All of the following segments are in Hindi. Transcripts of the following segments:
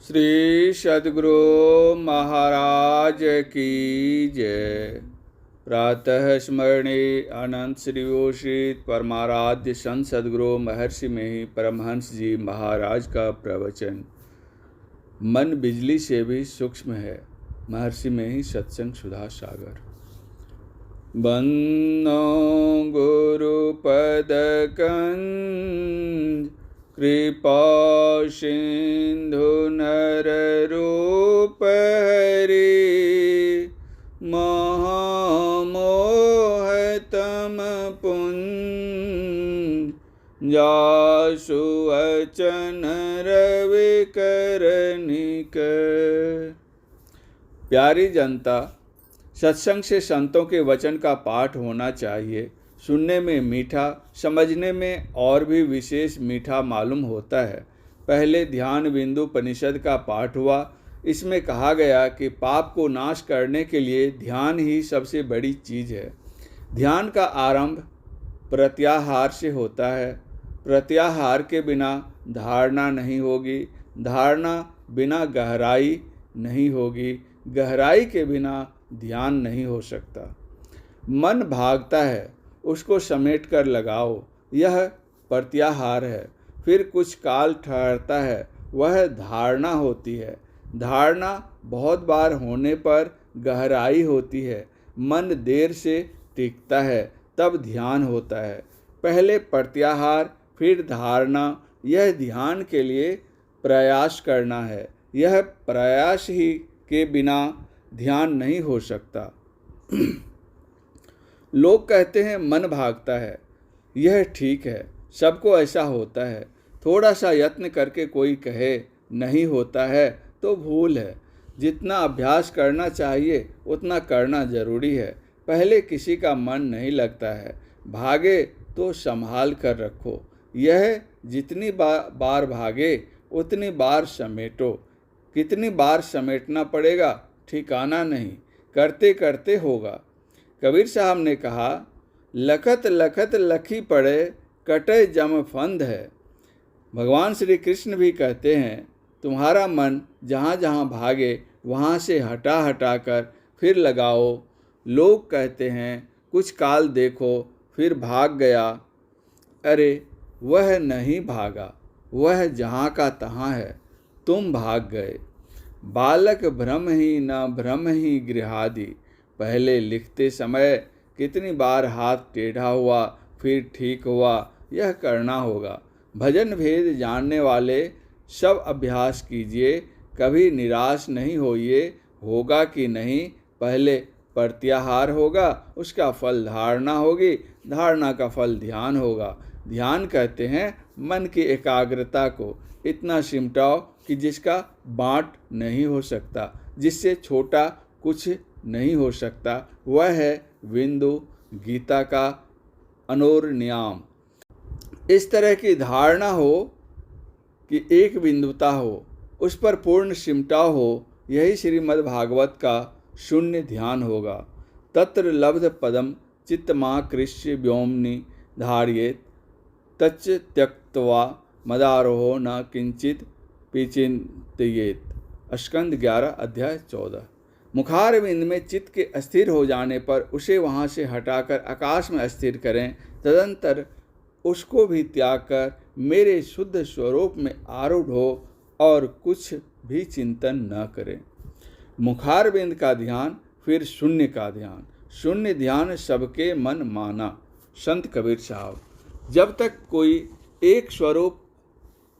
श्री सद्गुरु महाराज की जय। प्रातः स्मरणीय अनंत श्री ओषित परमाराध्य संत सद्गुरु महर्षि में ही परमहंस जी महाराज का प्रवचन। मन बिजली से भी सूक्ष्म है। महर्षि में ही सत्संग सुधा सागर। बन्नो गुरु पद कंज कृपा सिंधु नर रूप हरि महामोह तम पुंज जासु वचन रवि करनिक। प्यारी जनता, सत्संग से संतों के वचन का पाठ होना चाहिए। सुनने में मीठा, समझने में और भी विशेष मीठा मालूम होता है। पहले ध्यान बिंदु उपनिषद का पाठ हुआ। इसमें कहा गया कि पाप को नाश करने के लिए ध्यान ही सबसे बड़ी चीज़ है। ध्यान का आरंभ प्रत्याहार से होता है। प्रत्याहार के बिना धारणा नहीं होगी, धारणा बिना गहराई नहीं होगी, गहराई के बिना ध्यान नहीं हो सकता। मन भागता है, उसको समेट कर लगाओ, यह प्रत्याहार है। फिर कुछ काल ठहरता है, वह धारणा होती है। धारणा बहुत बार होने पर गहराई होती है। मन देर से टिकता है, तब ध्यान होता है। पहले प्रत्याहार, फिर धारणा। यह ध्यान के लिए प्रयास करना है। यह प्रयास ही के बिना ध्यान नहीं हो सकता। लोग कहते हैं मन भागता है। यह ठीक है, सबको ऐसा होता है। थोड़ा सा यत्न करके कोई कहे नहीं होता है तो भूल है। जितना अभ्यास करना चाहिए उतना करना जरूरी है। पहले किसी का मन नहीं लगता है, भागे तो संभाल कर रखो। यह जितनी बार भागे उतनी बार समेटो। कितनी बार समेटना पड़ेगा ठिकाना नहीं, करते करते होगा। कबीर साहब ने कहा, लखत लखत लखी पड़े, कटे जम फंद है। भगवान श्री कृष्ण भी कहते हैं, तुम्हारा मन जहाँ जहाँ भागे वहाँ से हटा हटा कर फिर लगाओ। लोग कहते हैं कुछ काल देखो फिर भाग गया। अरे वह नहीं भागा, वह जहाँ का तहाँ है, तुम भाग गए। बालक भ्रम ही न भ्रम ही गृहादि। पहले लिखते समय कितनी बार हाथ टेढ़ा हुआ फिर ठीक हुआ, यह करना होगा। भजन भेद जानने वाले सब अभ्यास कीजिए, कभी निराश नहीं होइए। होगा कि नहीं, पहले प्रत्याहार होगा, उसका फल धारणा होगी, धारणा का फल ध्यान होगा। ध्यान कहते हैं मन की एकाग्रता को इतना सिमटाओ कि जिसका बाँट नहीं हो सकता, जिससे छोटा कुछ नहीं हो सकता। वह है बिंदु, गीता का अनोर नियम। इस तरह की धारणा हो कि एक बिंदुता हो, उस पर पूर्ण सिमटाव हो, यही श्रीमद् भागवत का शून्य ध्यान होगा। तत्र लब्ध पदम चित्तमाकृष्य व्योमनि धारयेत तच्च त्यक्त्वा मदारोहो न किंचित पिचिंतयेत। स्कंद 11 अध्याय 14। मुखारविंद में चित्त के अस्थिर हो जाने पर उसे वहाँ से हटाकर आकाश में स्थिर करें। तदंतर उसको भी त्याग कर मेरे शुद्ध स्वरूप में आरूढ़ हो और कुछ भी चिंतन न करें। मुखारविंद का ध्यान, फिर शून्य का ध्यान। शून्य ध्यान सबके मन माना। संत कबीर साहब, जब तक कोई एक स्वरूप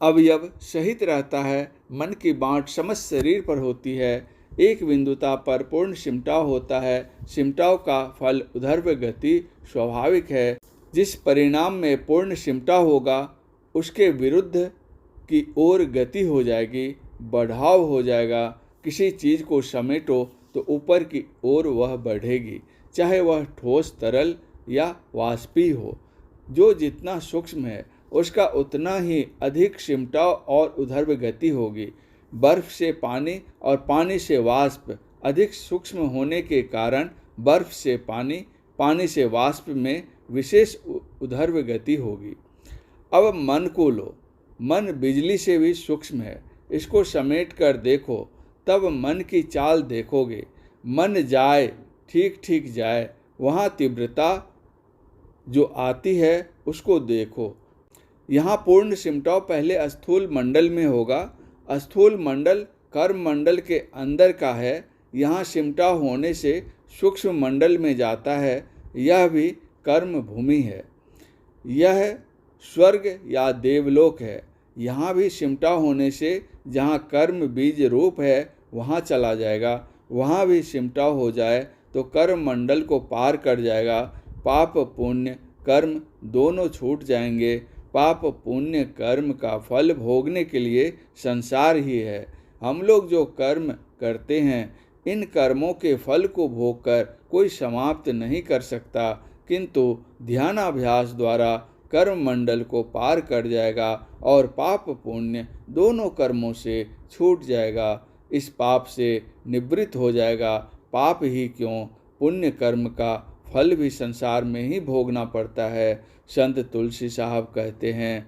अवयव सहित रहता है, मन की बाँट समस्त शरीर पर होती है, एक बिंदुता पर पूर्ण सिमटाव होता है। सिमटाव का फल ऊर्ध्व गति स्वाभाविक है। जिस परिणाम में पूर्ण सिमटाव होगा उसके विरुद्ध की ओर गति हो जाएगी, बढ़ाव हो जाएगा। किसी चीज़ को समेटो तो ऊपर की ओर वह बढ़ेगी, चाहे वह ठोस, तरल या वाष्पीय हो। जो जितना सूक्ष्म है उसका उतना ही अधिक सिमटाव और ऊर्ध्व गति होगी। बर्फ से पानी और पानी से वाष्प अधिक सूक्ष्म होने के कारण बर्फ से पानी, पानी से वाष्प में विशेष ऊर्ध्व गति होगी। अब मन को लो। मन बिजली से भी सूक्ष्म है। इसको समेट कर देखो, तब मन की चाल देखोगे। मन जाए, ठीक ठीक जाए, वहाँ तीव्रता जो आती है उसको देखो। यहाँ पूर्ण सिमटाव पहले स्थूल मंडल में होगा। स्थूल मंडल कर्म मंडल के अंदर का है। यहाँ सिमटाव होने से सूक्ष्म मंडल में जाता है। यह भी कर्म भूमि है। यह स्वर्ग या देवलोक है। यहाँ भी सिमटाव होने से जहाँ कर्म बीज रूप है वहाँ चला जाएगा। वहाँ भी सिमटाव हो जाए तो कर्म मंडल को पार कर जाएगा। पाप पुण्य कर्म दोनों छूट जाएंगे। पाप पुण्य कर्म का फल भोगने के लिए संसार ही है। हम लोग जो कर्म करते हैं, इन कर्मों के फल को भोगकर कोई समाप्त नहीं कर सकता, किंतु ध्यानाभ्यास द्वारा कर्म मंडल को पार कर जाएगा और पाप पुण्य दोनों कर्मों से छूट जाएगा। इस पाप से निवृत्त हो जाएगा। पाप ही क्यों, पुण्य कर्म का फल भी संसार में ही भोगना पड़ता है। संत तुलसी साहब कहते हैं,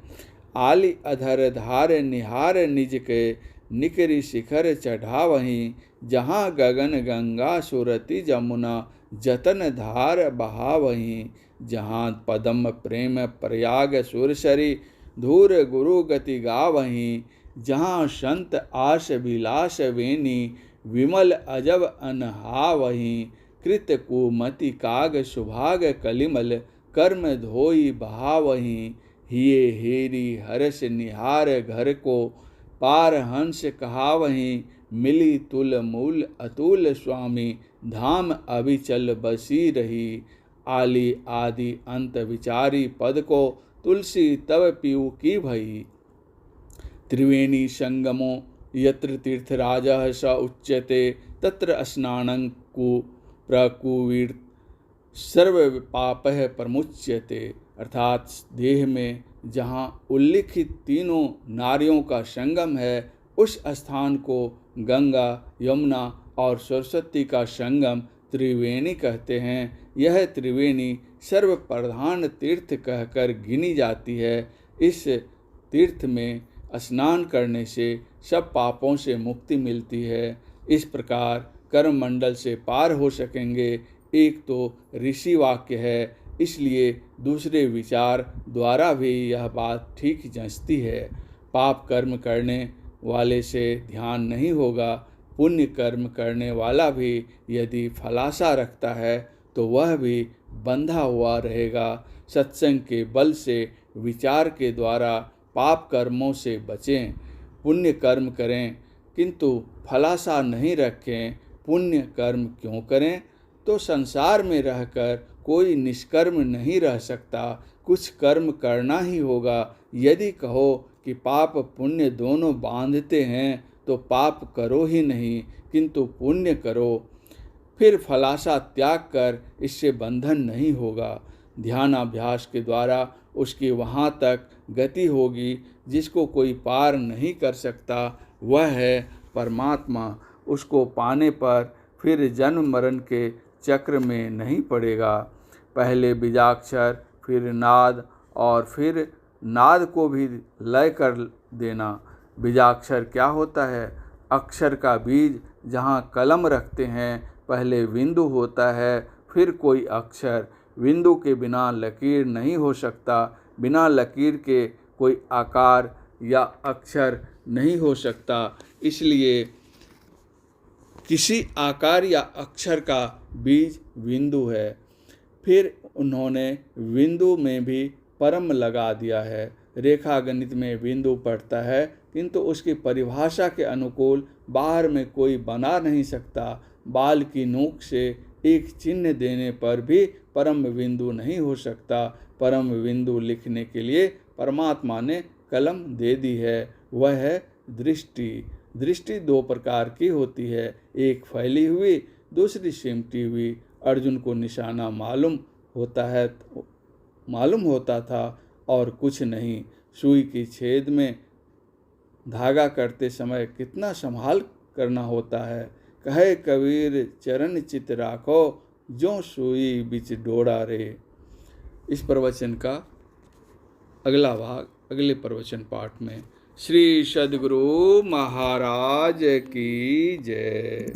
आली अधर धार निहार निज के, निकरी शिखर चढ़ा वहीं, जहाँ गगन गंगा सुरति जमुना, जतन धार बहा वहीं, जहाँ पदम प्रेम प्रयाग सुरसरी, धूर गुरु गति गा वहीं, जहाँ संत आश विलास वेनी, विमल अजब अनहा वहीं, कृत कुमति काग सुभाग कलिमल, कर्म धोई बहा वहीं, हिये हेरी हर्ष निहार घर को, पार हंस कहा वहीं, मिली तुल मूल अतुल स्वामी, धाम अभिचल बसी रही, आली आदि अंत विचारी पद को, तुलसी तब पीऊ की भई। त्रिवेणी संगमो यत्र तीर्थराजः स उच्यते, तत्र स्नानं कु प्रकुवीर सर्व पापः प्रमुच्यते। अर्थात देह में जहाँ उल्लिखित तीनों नारियों का संगम है, उस स्थान को गंगा, यमुना और सरस्वती का संगम त्रिवेणी कहते हैं। यह त्रिवेणी सर्व प्रधान तीर्थ कहकर गिनी जाती है। इस तीर्थ में स्नान करने से सब पापों से मुक्ति मिलती है। इस प्रकार कर्म मंडल से पार हो सकेंगे। एक तो ऋषि वाक्य है, इसलिए दूसरे विचार द्वारा भी यह बात ठीक जंचती है। पाप कर्म करने वाले से ध्यान नहीं होगा। पुण्य कर्म करने वाला भी यदि फलाशा रखता है तो वह भी बंधा हुआ रहेगा। सत्संग के बल से, विचार के द्वारा पाप कर्मों से बचें। पुण्य कर्म करें किंतु फलाशा नहीं रखें। पुण्य कर्म क्यों करें? तो संसार में रहकर कोई निष्कर्म नहीं रह सकता। कुछ कर्म करना ही होगा। यदि कहो कि पाप पुण्य दोनों बांधते हैं तो पाप करो ही नहीं, किंतु पुण्य करो। फिर फलाशा त्याग कर इससे बंधन नहीं होगा। ध्यानाभ्यास के द्वारा उसकी वहाँ तक गति होगी जिसको कोई पार नहीं कर सकता। वह है परमात्मा। उसको पाने पर फिर जन्म मरण के चक्र में नहीं पड़ेगा। पहले बीजाक्षर, फिर नाद और फिर नाद को भी लय कर देना। बीजाक्षर क्या होता है? अक्षर का बीज जहाँ कलम रखते हैं, पहले बिंदु होता है, फिर कोई अक्षर। बिंदु के बिना लकीर नहीं हो सकता। बिना लकीर के कोई आकार या अक्षर नहीं हो सकता। इसलिए किसी आकार या अक्षर का बीज बिंदु है। फिर उन्होंने बिंदु में भी परम लगा दिया है। रेखा गणित में बिंदु पड़ता है, किंतु उसकी परिभाषा के अनुकूल बाहर में कोई बना नहीं सकता। बाल की नोक से एक चिन्ह देने पर भी परम बिंदु नहीं हो सकता। परम बिंदु लिखने के लिए परमात्मा ने कलम दे दी है, वह है दृष्टि। दृष्टि दो प्रकार की होती है, एक फैली हुई, दूसरी सिमटी हुई। अर्जुन को निशाना मालूम होता था और कुछ नहीं। सुई की छेद में धागा करते समय कितना संभाल करना होता है। कहे कबीर चरण चित राखो, जो सुई बिच डोरा रे। इस प्रवचन का अगला भाग अगले प्रवचन पाठ में श्री सद्गुरु महाराज की जय।